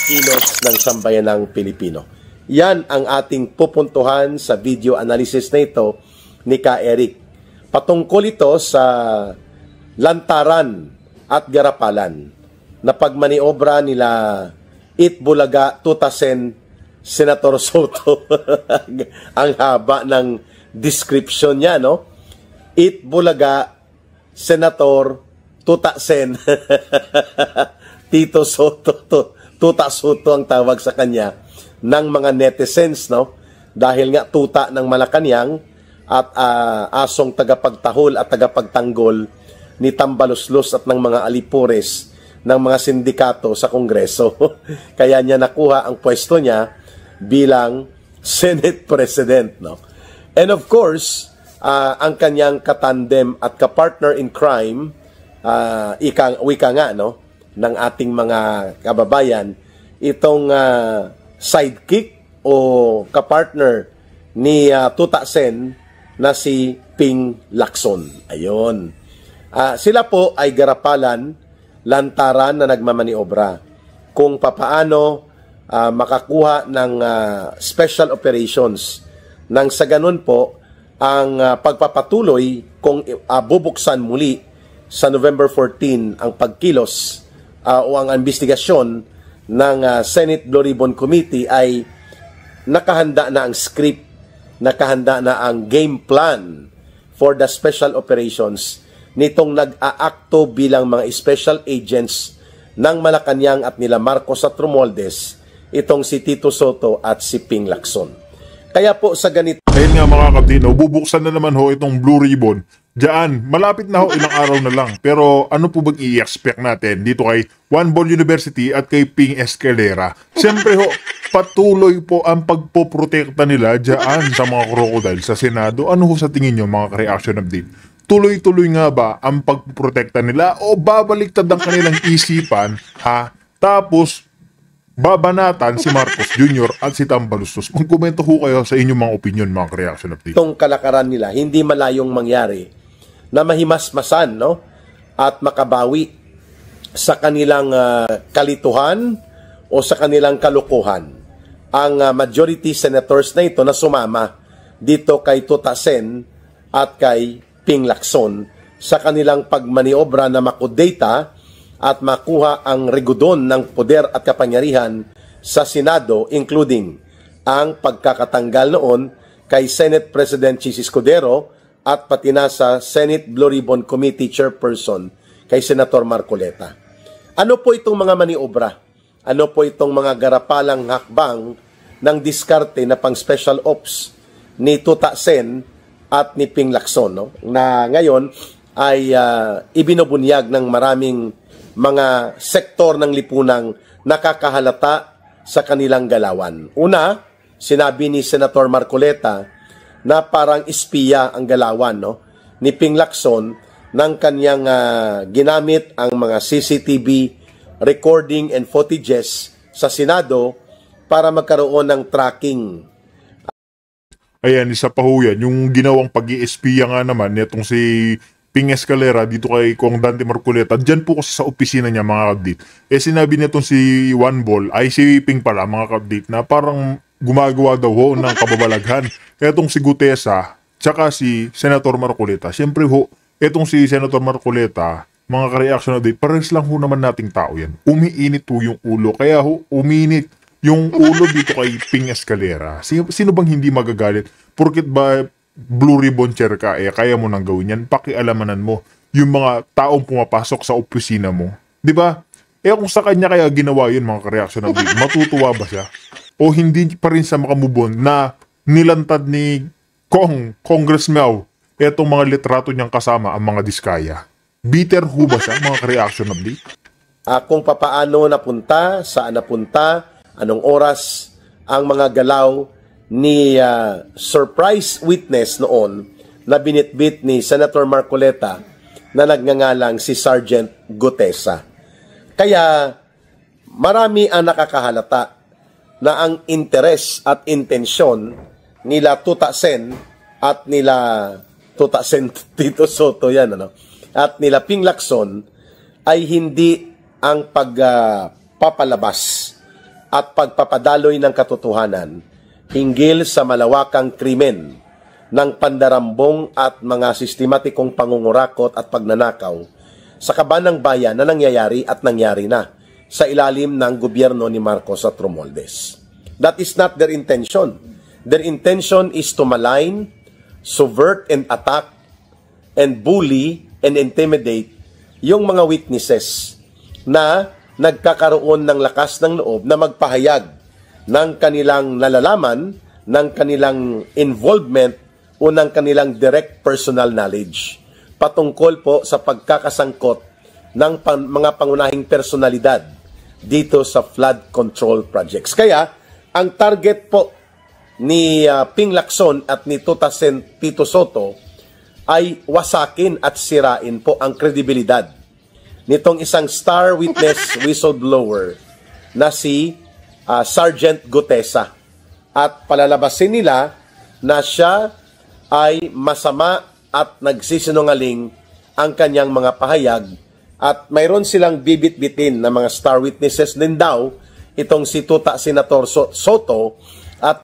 kilos ng sambayanang Pilipino. Yan ang ating pupuntuhan sa video analysis na ito ni Ka Eric. Patungkol ito sa lantaran at garapalan na pagmaniobra nila Itbulaga Tutasen Senator Soto. Ang haba ng description niya, no? Itbulaga Senator Tutasen Tito Soto, Tuta Soto ang tawag sa kanya ng mga netizens, no? Dahil nga tuta ng Malacanang at asong tagapagtahol at tagapagtanggol ni Tambaluslos at ng mga alipores ng mga sindikato sa Kongreso. Kaya niya nakuha ang pwesto niya bilang Senate President, no? And of course, ang kanyang katandem at kapartner in crime, wika nga, no, ng ating mga kababayan, itong sidekick o kapartner ni Tutasen na si Ping Lacson. Ayun. Sila po ay garapalan, lantaran na nagmamaniobra kung papaano makakuha ng special operations nang sa ganun po ang pagpapatuloy kung bubuksan muli sa November 14 ang pagkilos o ang investigasyon ng Senate Blue Ribbon Committee ay nakahanda na ang script, nakahanda na ang game plan for the special operations nitong nag-aakto bilang mga special agents ng Malacanang at nila Marcos at Romualdez, itong si Tito Soto at si Ping Lacson. Kaya po sa ganito... Ayun nga mga kabdino, bubuksan na naman ho itong Blue Ribbon. Diyan, malapit na ho, ilang araw na lang. Pero ano po bang i-expect natin dito kay Juan Bol University at kay Ping Escalera? Siyempre ho, patuloy po ang pagpoprotekta nila diyan sa mga crocodile sa Senado. Ano ho sa tingin nyo mga reaction update? Tuloy-tuloy nga ba ang pagpoprotekta nila o babaliktad ang kanilang isipan, ha? Tapos, babanatan si Marcos Jr. at si Tambaluslos. Magkomento ho kayo sa inyong mga opinion, mga reaction update. Itong kalakaran nila, hindi malayong mangyari na mahimasmasan, no? At makabawi sa kanilang kalituhan o sa kanilang kalukuhan. Ang majority senators na ito na sumama dito kay Tutasen at kay Ping Lacson sa kanilang pagmaniobra na makudata at makuha ang regodon ng poder at kapangyarihan sa Senado, including ang pagkakatanggal noon kay Senate President Chis Escudero at pati na sa Senate Blue Ribbon Committee Chairperson kay Senator Marcoleta. Ano po itong mga maniobra? Ano po itong mga garapalang hakbang ng diskarte na pang special ops ni Tutasen at ni Ping Lacson, no? Na ngayon ay ibinubunyag ng maraming mga sektor ng lipunang nakakahalata sa kanilang galawan. Una, sinabi ni Senator Marcoleta na parang espiya ang galawan, no, ni Ping Lacson ng kanyang ginamit ang mga CCTV recording and footages sa Senado para magkaroon ng tracking. Ayan, isa pa ho yan. Yung ginawang pag-i-espiya nga naman, itong si Ping Escalera dito kay Kong Dante Marcoleta, dyan po kasi sa opisina niya mga kabdit. Sinabi nitong si Juan Bol, ay si Ping pala mga kabdit, na parang gumagawa daw ho ng kababalaghan. Kaya itong si Gutesa, tsaka si Senator Marcoleta, siyempre ho, itong si Senator Marcoleta, mga ka-reaction na dito, pares lang ho naman nating tao yan. Umiinit ho yung ulo, kaya ho, uminit yung ulo dito kay Ping Escalera. Sino bang hindi magagalit? Porket ba Blue Ribbon chair ka, kaya mo nang gawin yan? Pakialamanan mo yung mga taong pumapasok sa opisina mo. Diba? Kung sa kanya kaya ginawa yun, mga ka-reaction na dito, matutuwa ba siya? O hindi pa rin siya makamubon na nilantad ni Congress Meow etong mga litrato niyang kasama ang mga diskaya? Bitter ho ba siya, mga ka-reaction update? Kung papaano napunta, saan napunta, anong oras ang mga galaw ni surprise witness noon na binitbit ni Senator Marcoleta na nagngangalang si Sergeant Gutesa. Kaya marami ang nakakahalata na ang interes at intensyon nila Tutasen at nila Tutasen Tito Soto yan, ano? At nila Ping Lacson ay hindi ang pagpapalabas at pagpapadaloy ng katotohanan hinggil sa malawakang krimen ng pandarambong at mga sistematikong pangungurakot at pagnanakaw sa kaban ng bayan na nangyayari at nangyari na sa ilalim ng gobyerno ni Marcos at Romualdez. That is not their intention. Their intention is to malign, subvert and attack, and bully and intimidate yung mga witnesses na nagkakaroon ng lakas ng loob na magpahayag ng kanilang nalalaman, ng kanilang involvement o ng kanilang direct personal knowledge patungkol po sa pagkakasangkot ng mga pangunahing personalidad dito sa flood control projects. Kaya, ang target po ni Ping Lacson at ni Tito Sotto ay wasakin at sirain po ang kredibilidad nitong isang star witness whistleblower na si Sergeant Gutesa, at palalabasin nila na siya ay masama at nagsisinungaling ang kanyang mga pahayag, at mayroon silang bibit-bitin na mga star witnesses din daw itong si Senator Sotto. At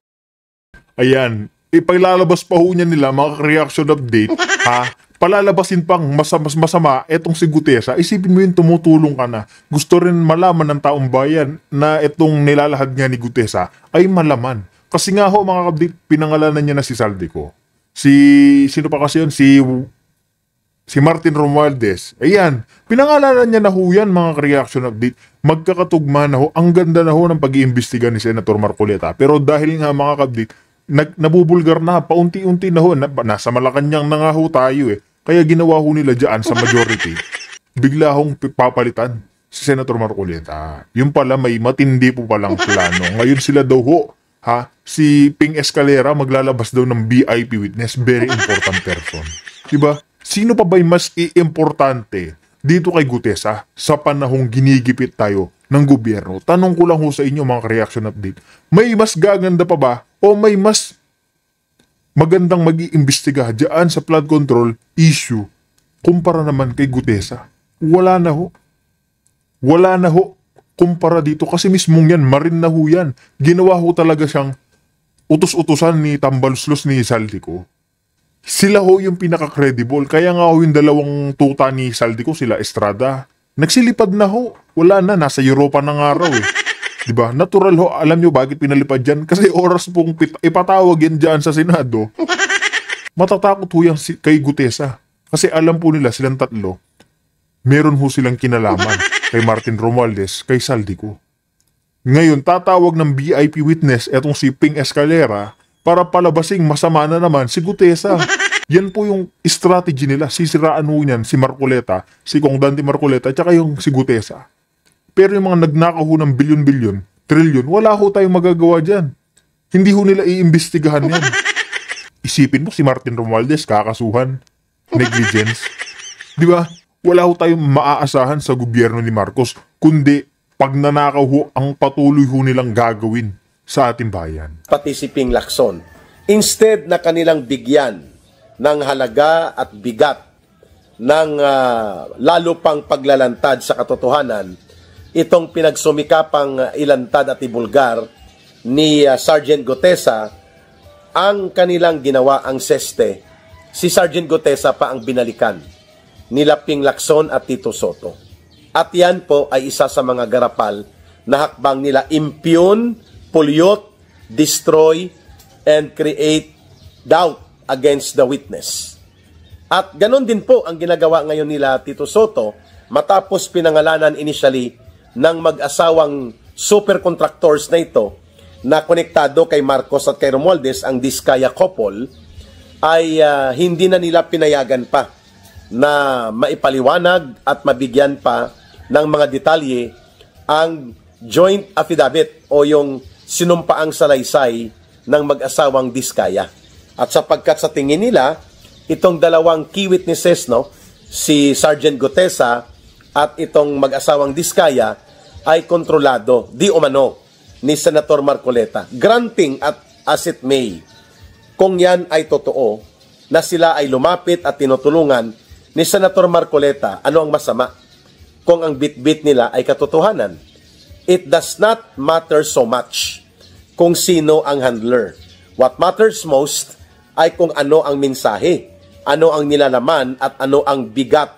ayan, ipaglalabas pa ho niya nila mga reaction update, ha? Palalabasin pang masama etong si Gutesa. Isipin mo yun, tumutulong ka na. Gusto rin malaman ng taong bayan na itong nilalahad nga ni Gutesa ay malaman. Kasi nga ho mga kabdit, pinangalanan niya na si Saldico. Sino pa kasi yun? Si Martin Romualdez. Ayan, pinangalanan niya na ho yan mga reaction update. Magkakatugma na ho. Ang ganda na ho ng pag-iimbestiga ni Senator Marcoleta. Pero dahil nga mga kabdit, nabubulgar na, paunti-unti na ho, nasa Malacanang na nga ho tayo eh. Kaya ginawa ho nila dyan sa majority, bigla hong papalitan si Senator Marcoleta. Yung pala may matindi po palang plano. Ngayon sila daw ho, si Ping Escalera maglalabas daw ng VIP witness, very important person. Diba? Sino pa ba'y mas importante dito kay Gutesa sa panahong ginigipit tayo ng gobyerno? Tanong ko lang ho sa inyo mga reaction update. May mas gaganda pa ba o may mas magandang mag-iimbestiga dyan sa flood control issue kumpara naman kay Gutesa? Wala na ho. Wala na ho kumpara dito kasi mismong yan, marin na ho yan. Ginawa ho talaga siyang utos-utusan ni Tambaloslos ni Saldico. Sila ho yung pinaka-credible. Kaya nga ho yung dalawang tuta ni Saldico, sila Estrada, nagsilipad na ho. Wala na, nasa Europa ng araw eh. Diba? Natural ho, alam nyo bakit pinalipad dyan? Kasi oras pong ipatawag yan dyan sa Senado. Matatakot ho yan kay Gutesa. Kasi alam po nila silang tatlo, meron ho silang kinalaman kay Martin Romualdez, kay Saldico. Ngayon, tatawag ng VIP witness etong si Ping Escalera para palabasing masama na naman si Gutesa. Yan po yung strategy nila. Sisiraan ho niyan si Marcoleta, si Kong Dante Marcoleta, tsaka yung si Gutesa. Pero yung mga nagnakaw ho ng bilyon-bilyon, trilyon, wala ho tayong magagawa dyan. Hindi ho nila iimbestigahan yan. Isipin mo si Martin Romualdez, kakasuhan, negligence. Di ba? Wala ho tayong maaasahan sa gobyerno ni Marcos, kundi pagnanakaw ho ang patuloy ho nilang gagawin sa ating bayan. Pati si Ping Lacson, instead na kanilang bigyan ng halaga at bigat ng lalo pang paglalantad sa katotohanan, itong pinagsumikapang ilantad at ibulgar ni Sergeant Gutesa, ang kanilang ginawa ang seste. Si Sergeant Gutesa pa ang binalikan nila Ping Lacson at Tito Sotto. At yan po ay isa sa mga garapal na hakbang nila impugn, pollute, destroy, and create doubt against the witness. At ganon din po ang ginagawa ngayon nila Tito Sotto matapos pinangalanan initially ng mag-asawang supercontractors na ito na konektado kay Marcos at kay Romualdez, ang Diskaya couple, ay hindi na nila pinayagan pa na maipaliwanag at mabigyan pa ng mga detalye ang joint affidavit o yung sinumpaang salaysay ng mag-asawang Diskaya. At sapagkat sa tingin nila, itong dalawang key witnesses, si Sergeant Gutesa at itong mag-asawang Diskaya, ay kontrolado, di umano, ni Senator Marcoleta. Granting at as it may, kung yan ay totoo, na sila ay lumapit at tinutulungan ni Senator Marcoleta, ano ang masama kung ang bit-bit nila ay katotohanan? it does not matter so much kung sino ang handler. What matters most ay kung ano ang mensahe, ano ang nilalaman at ano ang bigat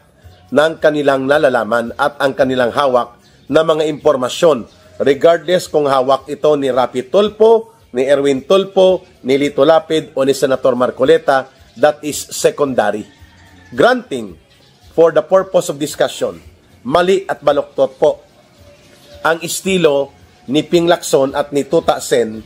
ng kanilang nalalaman at ang kanilang hawak na mga impormasyon. Regardless kung hawak ito ni Rapi Tulfo, ni Erwin Tulfo, ni Lito Lapid o ni Senator Marcoleta, that is secondary. Granting, for the purpose of discussion, mali at baluktot po ang estilo ni Ping Lacson at ni Tuta Sen,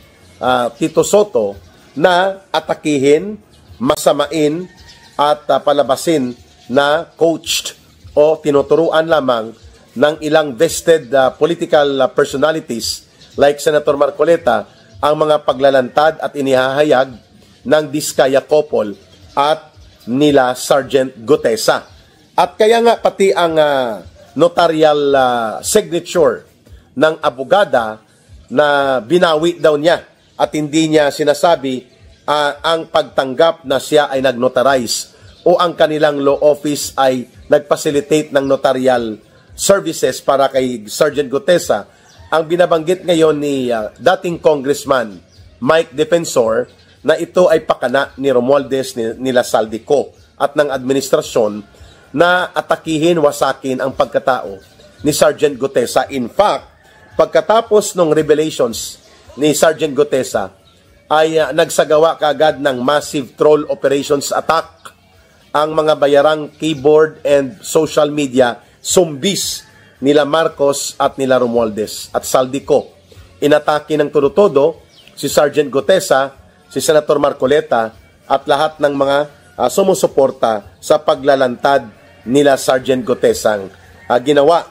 Tito Soto, na atakihin, masamain at palabasin na coached o tinuturuan lamang ng ilang vested political personalities like Senator Marcoleta ang mga paglalantad at inihahayag ng Diskaya Couple at nila Sergeant Gutesa. At kaya nga pati ang notarial signature ng abogada na binawi daw niya at hindi niya sinasabi ang pagtanggap na siya ay nag-notarize o ang kanilang law office ay nag-facilitate ng notarial services para kay Sergeant Gutesa. Ang binabanggit ngayon ni dating Congressman Mike Defensor na ito ay pakana ni Romualdez, nila Saldico at ng administrasyon na atakihin, wasakin ang pagkatao ni Sergeant Gutesa. In fact, pagkatapos ng revelations ni Sergeant Gutesa ay nagsagawa kaagad ng massive troll operations attack ang mga bayarang keyboard and social media zombies nila Marcos at nila Romualdez at Saldico. Inatake ng todo-todo si Sergeant Gutesa, si Senator Marcoleta at lahat ng mga sumusuporta sa paglalantad nila Sergeant Gutesang ginawa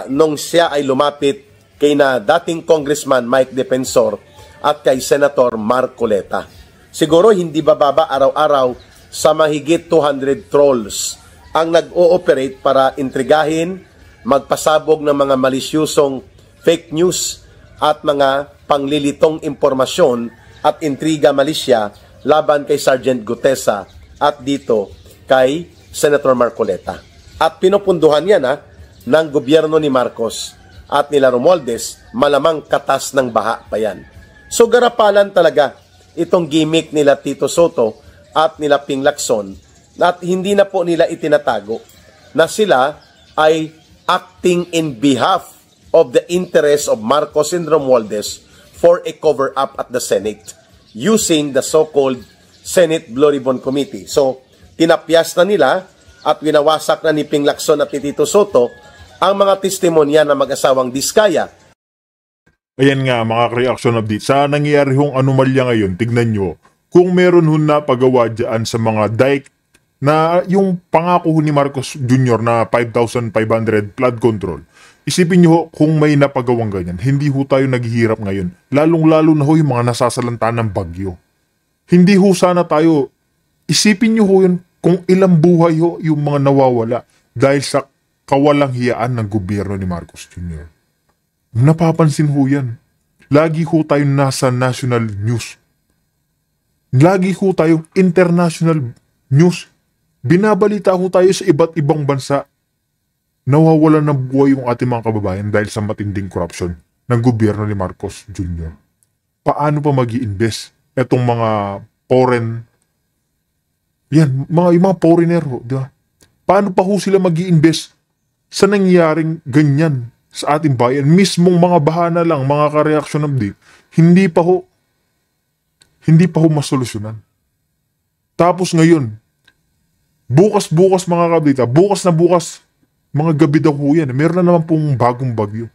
nung siya ay lumapit kay na dating Congressman Mike Defensor at kay Senator Marcoleta. Siguro hindi bababa araw-araw sa mahigit 200 trolls ang nag-ooperate para intrigahin, magpasabog ng mga malisyusong fake news at mga panglilitong impormasyon at intriga malisya laban kay Sergeant Gutesa at dito kay Senator Marcoleta. At pinupunduhan yan ng gobyerno ni Marcos at nila Romualdez, malamang katas ng baha pa yan. So garapalan talaga itong gimmick nila Tito Soto at nila Ping Lacson at hindi na po nila itinatago na sila ay acting in behalf of the interest of Marcos and Romualdez for a cover-up at the Senate using the so-called Senate Blue Ribbon Committee. So, tinapyas na nila at winawasak na ni Ping Lacson at ni Tito Soto ang mga testimonya ng mag-asawang Diskaya. Ayan nga mga reaction update. Sa nangyayari hong anomalya ngayon, tignan nyo, kung meron hong napagawa dyan sa mga dike na yung pangako ni Marcos Jr. na 5,500 flood control, isipin nyo kung may napagawang ganyan, hindi ho tayo naghihirap ngayon. Lalong-lalo na ho yung mga nasasalanta ng bagyo. Hindi ho sana tayo, isipin nyo ho yun kung ilang buhay ho yung mga nawawala dahil sa kawalang hiyaan ng gobyerno ni Marcos Jr. Napapansin ho yan. Lagi ho tayo nasa national news. Lagi ho tayo international news. Binabalita ho tayo sa iba't ibang bansa. Nawawala ng buhay yung ating mga kababayan dahil sa matinding korupsyon ng gobyerno ni Marcos Jr. Paano pa mag-i-invest etong mga foreign, yan, yung mga foreigner ho, di ba? Paano pa ho sila mag-i-invest sa nangyaring ganyan sa ating bayan? Mismong mga bahana lang, mga ka-reaction update, hindi pa ho masolusyonan. Tapos ngayon, bukas mga kabita, bukas na bukas, mga gabi daw ho yan. Meron na naman pong bagong bagyo.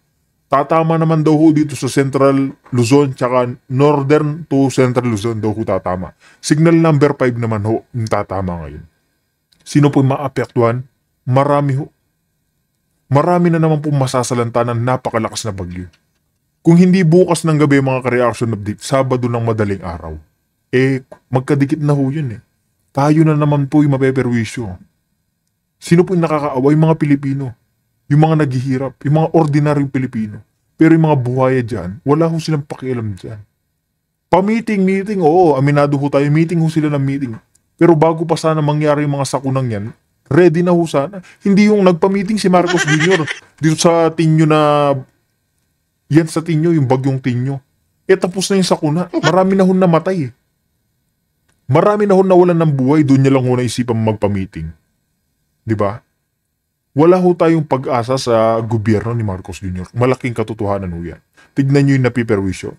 Tatama naman daw ho dito sa Central Luzon tsaka Northern to Central Luzon daw ho tatama. Signal number 5 naman ho yung tatama ngayon. Sino po maapektuhan? Marami ho. Marami na naman pong masasalanta ng napakalakas na bagyo. Kung hindi bukas ng gabi mga ka-reaction update, Sabado ng madaling araw, magkadikit na ho yun . Tayo na naman po yung mapeperwisyo. Sino po yung nakakaawa? Yung mga Pilipino. Yung mga naghihirap. Yung mga ordinaryong Pilipino. Pero yung mga buhaya dyan, wala ho silang pakialam dyan. Pa-meeting, oo, aminado ho tayo. Meeting ho sila ng meeting. Pero bago pa sana mangyari yung mga sakunang yan, ready na ho sana. Hindi yung nagpa-meeting si Marcos Jr. dito sa tinyo na Yan sa Tinyo, yung bagyong Tinyo. Tapos na yung sakuna. Marami na hon namatay. Marami na hon nawalan ng buhay. Doon niya lang ho naisipan magpa-meeting. Diba? Wala ho tayong pag-asa sa gobyerno ni Marcos Jr. Malaking katotohanan ho yan. Tignan nyo yung napiperwisyo.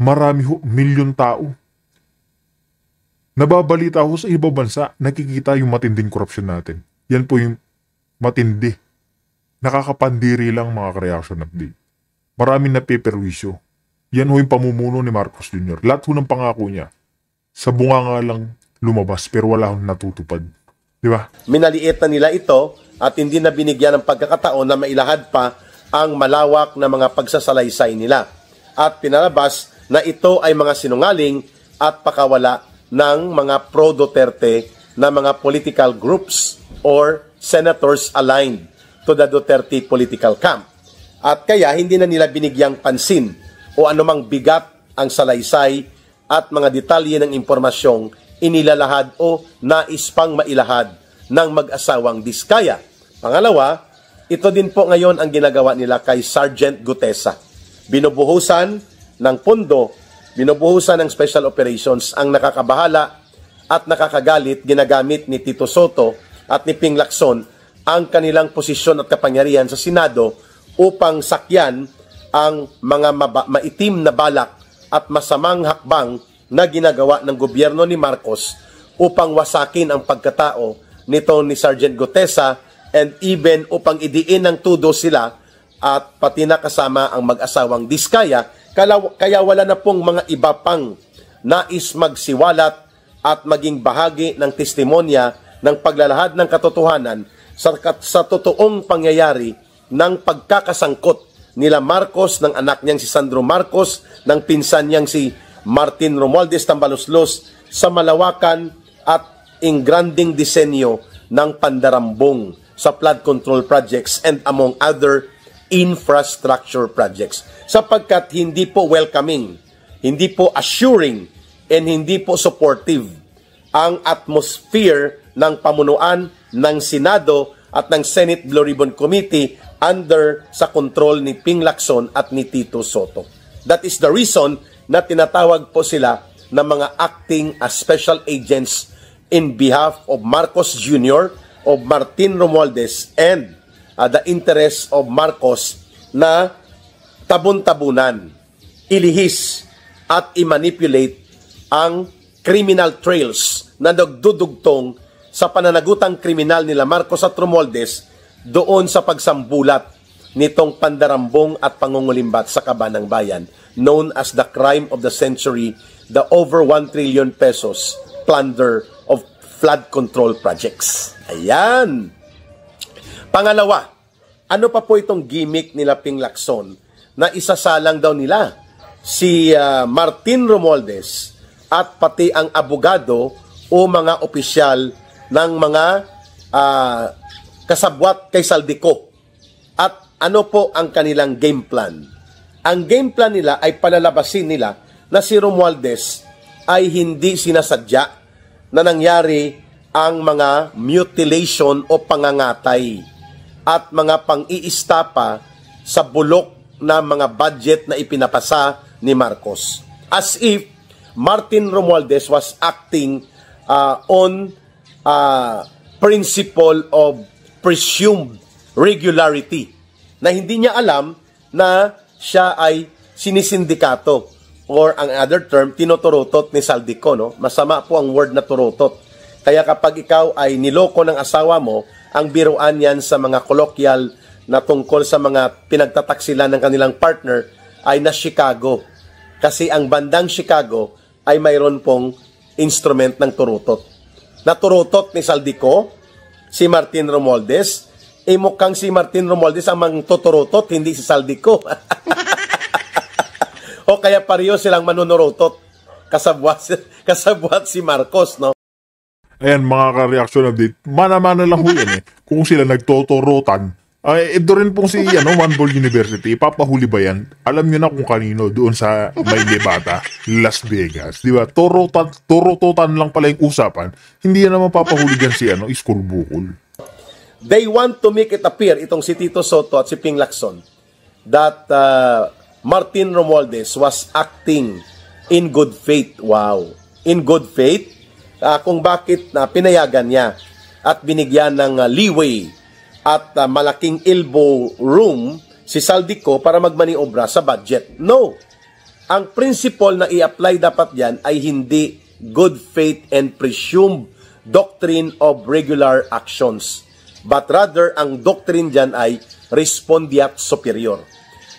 Marami ho, milyon tao. Nababalita ho sa ibang bansa, nakikita yung matinding korupsyon natin. Yan po yung matindi. Nakakapandiri lang mga ka-reaction update. Maraming napiperwisyo. Yan ho yung pamumuno ni Marcos Jr. Lahat ho ng pangako niya. Sa bunga nga lang lumabas pero wala hong natutupad. Di ba? Minaliit na nila ito at hindi na binigyan ng pagkakataon na mailahad pa ang malawak na mga pagsasalaysay nila. At pinalabas na ito ay mga sinungaling at pakawala ng mga pro-Duterte na mga political groups or senators aligned to the Duterte political camp. At kaya hindi na nila binigyang pansin o anumang bigat ang salaysay at mga detalye ng impormasyong inilalahad o nais pang mailahad ng mag-asawang Diskaya. Pangalawa, ito din po ngayon ang ginagawa nila kay Sergeant Gutesa. Binubuhusan ng pondo, binubuhusan ng special operations ang nakakabahala at nakakagalit ginamit ni Tito Soto at ni Ping Lacson ang kanilang posisyon at kapangyarihan sa Senado upang sakyan ang mga maitim na balak at masamang hakbang na ginagawa ng gobyerno ni Marcos upang wasakin ang pagkatao nito ni Sergeant Gutesa and even upang idiin ng tudo sila at pati na kasama ang mag-asawang Diskaya. Kaya wala na pong mga iba pang nais magsiwalat at maging bahagi ng testimonya ng paglalahad ng katotohanan sa totoong pangyayari ng pagkakasangkot nila Marcos, ng anak niyang si Sandro Marcos, ng pinsan niyang si Martin Romualdez Tambaloslos sa malawakan at ingranding disenyo ng pandarambong sa flood control projects and among other infrastructure projects. Sapagkat hindi po welcoming, hindi po assuring, and hindi po supportive ang atmosphere ng pamunuan ng Senado at ng Senate Blue Ribbon Committee under sa control ni Ping Lacson at ni Tito Soto. That is the reason na tinatawag po sila ng mga acting as special agents in behalf of Marcos Jr., of Martin Romualdez, and the interests of Marcos na tabun-tabunan, ilihis at i-manipulate ang criminal trails na nagdudugtong sa pananagutang kriminal nila Marcos at Romualdez doon sa pagsambulat nitong pandarambong at pangungulimbat sa kaban ng bayan, known as the crime of the century, the over 1 trillion pesos plunder of flood control projects. Ayan! Pangalawa, ano pa po itong gimmick nila Ping Lacson na isasalang daw nila si Martin Romualdez at pati ang abogado o mga opisyal ng mga kasabwat kay Saldico. At ano po ang kanilang game plan? Ang game plan nila ay palalabasin nila na si Romualdez ay hindi sinasadya na nangyari ang mga mutilation o pangangatay at mga pang-iistapa sa bulok na mga budget na ipinapasa ni Marcos. As if Martin Romualdez was acting on principle of presumed regularity na hindi niya alam na siya ay sinisindikato or ang other term, tinuturutot ni Saldico. No? Masama po ang word na turutot. Kaya kapag ikaw ay niloko ng asawa mo, ang biruan yan sa mga colloquial na tungkol sa mga pinagtataksilan ng kanilang partner ay na Chicago. Kasi ang bandang Chicago ay mayroon pong instrument ng turutot. Naturutot ni Saldico, si Martin Romualdez, mukhang si Martin Romualdez ang mangtuturutot, hindi si Saldico. O kaya pareho silang manunurutot, kasabwat si Marcos, no? Ayan, mga ka-reaction update, mana-mana lang ho yan eh. Kung sila nagtotorotan, ito rin pong si One Ball University, papahuli ba yan? Alam nyo na kung kanino doon sa May Nevada, Las Vegas. Di ba? Torototan lang pala yung usapan. Hindi yan naman papahuli dyan si Iskol Bukol. They want to make it appear, itong si Tito Soto at si Ping Lacson, that Martin Romualdez was acting in good faith. Wow. In good faith, kung bakit pinayagan niya at binigyan ng leeway at malaking elbow room si Saldico para magmaniobra sa budget. No. Ang principle na i-apply dapat yan ay hindi good faith and presumed doctrine of regular actions, but rather ang doctrine dyan ay respondeat superior.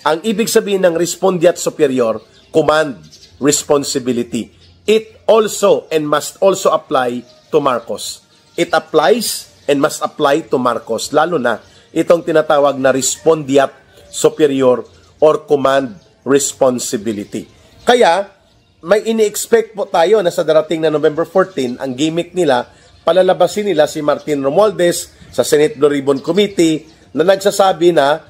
Ang ibig sabihin ng respondeat superior, command, responsibility. It also and must also apply to Marcos. It applies and must apply to Marcos, lalo na itong tinatawag na respondeat superior or command responsibility. Kaya, may ini-expect po tayo na sa darating na November 14, ang gimmick nila, palalabasin nila si Martin Romualdez sa Senate Blue Ribbon Committee na nagsasabi na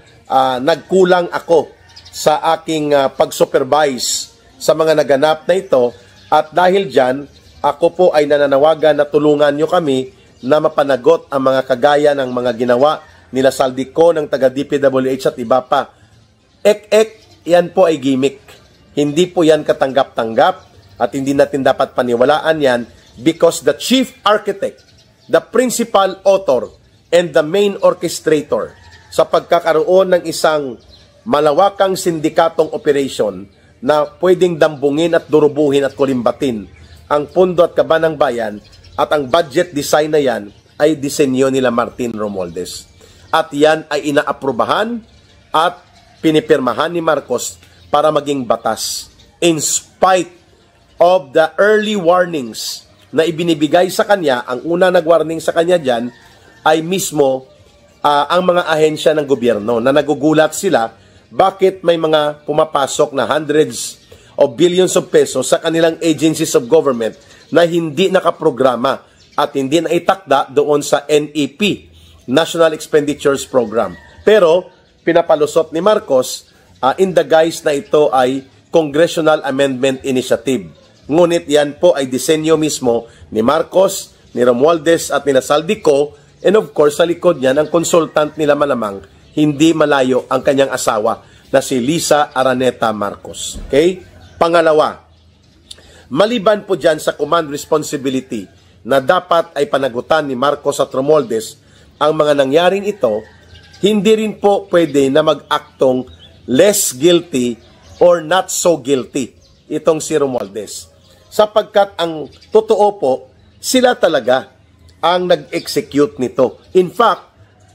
nagkulang ako sa aking pag-supervise sa mga naganap na ito at dahil dyan, ako po ay nananawagan na tulungan nyo kami na mapanagot ang mga kagaya ng mga ginawa nila Saldico ng taga-DPWH at iba pa. Yan po ay gimmick. Hindi po yan katanggap-tanggap at hindi natin dapat paniwalaan yan because the chief architect, the principal author, and the main orchestrator sa pagkakaroon ng isang malawakang sindikatong operation na pwedeng dambungin at durubuhin at kulimbatin ang pundo at kaba ng bayan at ang budget design na yan ay disenyo nila Martin Romualdez. At yan ay inaaprubahan at pinipirmahan ni Marcos para maging batas in spite of the early warnings na ibinibigay sa kanya. Ang una nag-warning sa kanya dyan ay mismo ang mga ahensya ng gobyerno na nagugulat sila bakit may mga pumapasok na hundreds of billions of pesos sa kanilang agencies of government na hindi nakaprograma at hindi na itakda doon sa NEP, National Expenditures Program. Pero pinapalusot ni Marcos in the guise na ito ay Congressional Amendment Initiative. Ngunit yan po ay disenyo mismo ni Marcos, ni Romualdez at ni Saldico, and of course sa likod niyan ang consultant nila malamang hindi malayo ang kanyang asawa na si Lisa Araneta Marcos. Okay? Pangalawa, maliban po dyan sa command responsibility na dapat ay panagutan ni Marcos at Romualdez ang mga nangyaring ito, hindi rin po pwede na mag-aktong less guilty or not so guilty itong si Romualdez. Sapagkat ang totoo po, sila talaga ang nag-execute nito. In fact,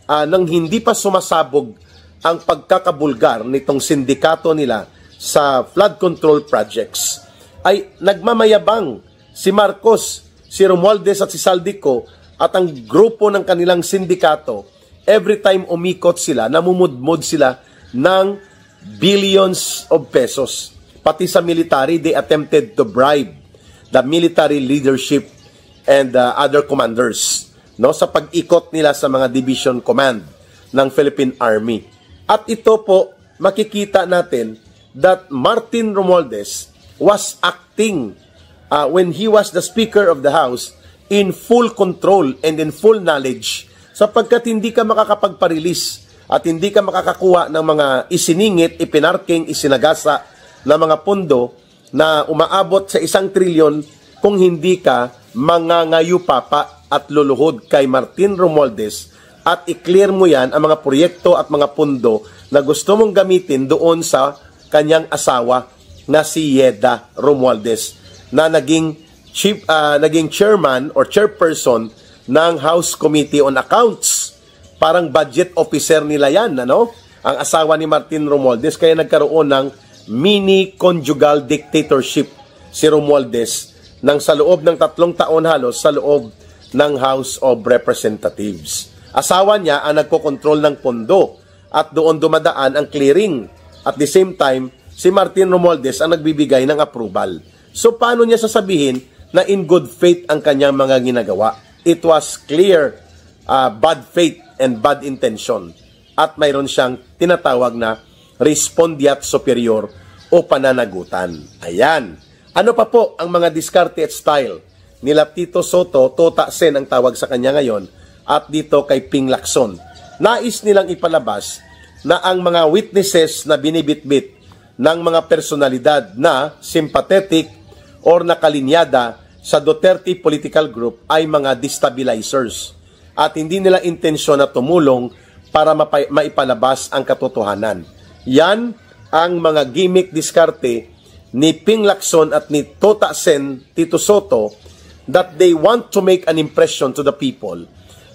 nang hindi pa sumasabog ang pagkakabulgar nitong sindikato nila sa flood control projects, ay nagmamayabang si Marcos, si Romualdez at si Saldico at ang grupo ng kanilang sindikato. Every time umikot sila, namumudmod sila ng billions of pesos. Pati sa military, they attempted to bribe the military leadership and other commanders, no, sa pag-ikot nila sa mga division command ng Philippine Army. At ito po, makikita natin that Martin Romualdez was acting when he was the Speaker of the House in full control and in full knowledge, sapagkat hindi ka makakapagparilis at hindi ka makakakuha ng mga isiningit, ipinarking, isinagasa na mga pundo na umaabot sa 1 trilyon kung hindi ka mangangayupapa at luluhod kay Martin Romualdez at i-clear mo yan ang mga proyekto at mga pundo na gusto mong gamitin doon sa kanyang asawa na si Yeda Romualdez na naging chairman or chairperson ng House Committee on Accounts. Parang budget officer nila yan, ano? Ang asawa ni Martin Romualdez, kaya nagkaroon ng mini-conjugal dictatorship si Romualdez nang sa loob ng 3 taon halos sa loob ng House of Representatives. Asawa niya ang nagkokontrol ng pondo at doon dumadaan ang clearing. At the same time, si Martin Romualdez ang nagbibigay ng approval. So paano niya sasabihin na in good faith ang kanyang mga ginagawa? It was clear bad faith and bad intention. At mayroon siyang tinatawag na respondeat superior o pananagutan. Ayan. Ano pa po ang mga diskarte at style nila Tito Soto, Tota Sen ang tawag sa kanya ngayon, at dito kay Ping Lacson? Nais nilang ipalabas na ang mga witnesses na binibitbit ng mga personalidad na sympathetic or nakalinyada sa Duterte political group ay mga destabilizers at hindi nila intensyon na tumulong para maipalabas ang katotohanan. Yan ang mga gimmick diskarte ni Ping Lacson at ni Tota Sen Tito Soto, that they want to make an impression to the people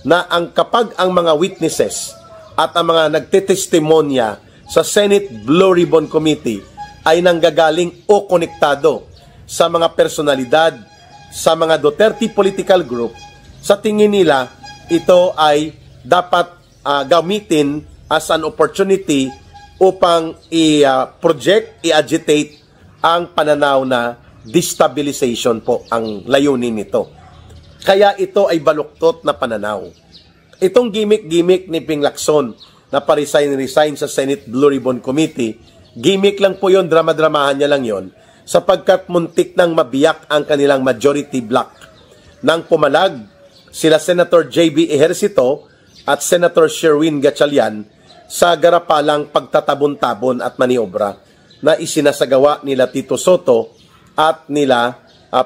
na kapag ang mga witnesses at ang mga nagtetestimonya sa Senate Blue Ribbon Committee ay nanggagaling o konektado sa mga personalidad, sa mga Duterte political group, sa tingin nila ito ay dapat gamitin as an opportunity upang i-project, i-agitate ang pananaw na destabilization po ang layunin nito. Kaya ito ay baluktot na pananaw. Itong gimmick-gimmick ni Ping Lacson na pa-resign sa Senate Blue Ribbon Committee, gimmick lang po yun, drama-dramahan niya lang yon, sapagkat muntik nang mabiyak ang kanilang majority block. Nang pumalag sila Senator J.B. Ejercito at Senator Sherwin Gatchalian sa garapalang pagtatabon-tabon at maniobra na isinasagawa nila Tito Soto at nila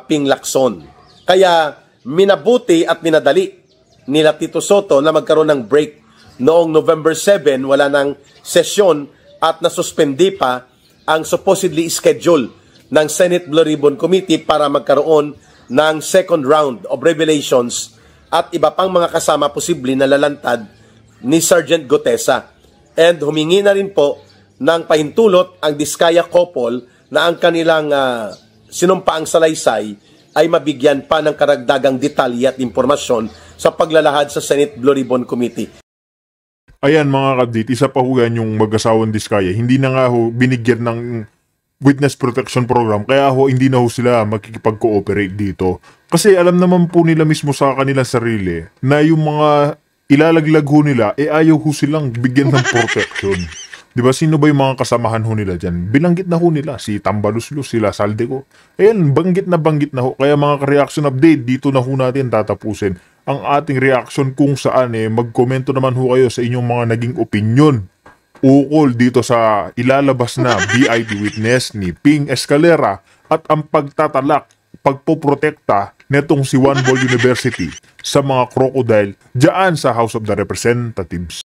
Ping Lacson. Kaya minabuti at minadali nila Tito Soto na magkaroon ng break noong November 7, wala ng sesyon at nasuspende pa ang supposedly schedule ng Senate Blue Ribbon Committee para magkaroon ng second round of revelations at iba pang mga kasama posible na lalantad ni Sergeant Gutesa. And humingi na rin po ng pahintulot ang Diskaya couple na ang kanilang sinumpaang salaysay ay mabigyan pa ng karagdagang detalye at impormasyon sa paglalahad sa Senate Blue Ribbon Committee. Ayan mga kabdit, isa pa ho yan yung mag-asawang Diskaya. Hindi na nga ho binigyan ng Witness Protection Program, kaya ho hindi na ho sila makikipag-cooperate dito. Kasi alam naman po nila mismo sa kanilang sarili na yung mga ilalaglag ho nila, ayaw ho silang bigyan ng protection. Diba, sino ba yung mga kasamahan ho nila dyan? Bilanggit na ho nila, si Tambaluslos, sila Saldeco. Ayan, banggit na ho. Kaya mga reaction update, dito na ho natin tatapusin ang ating reaction kung saan magkomento naman ho kayo sa inyong mga naging opinion ukol dito sa ilalabas na BID witness ni Ping Escalera at ang pagtatalak, pagpoprotekta netong si One Ball University sa mga crocodile dyan sa House of the Representatives.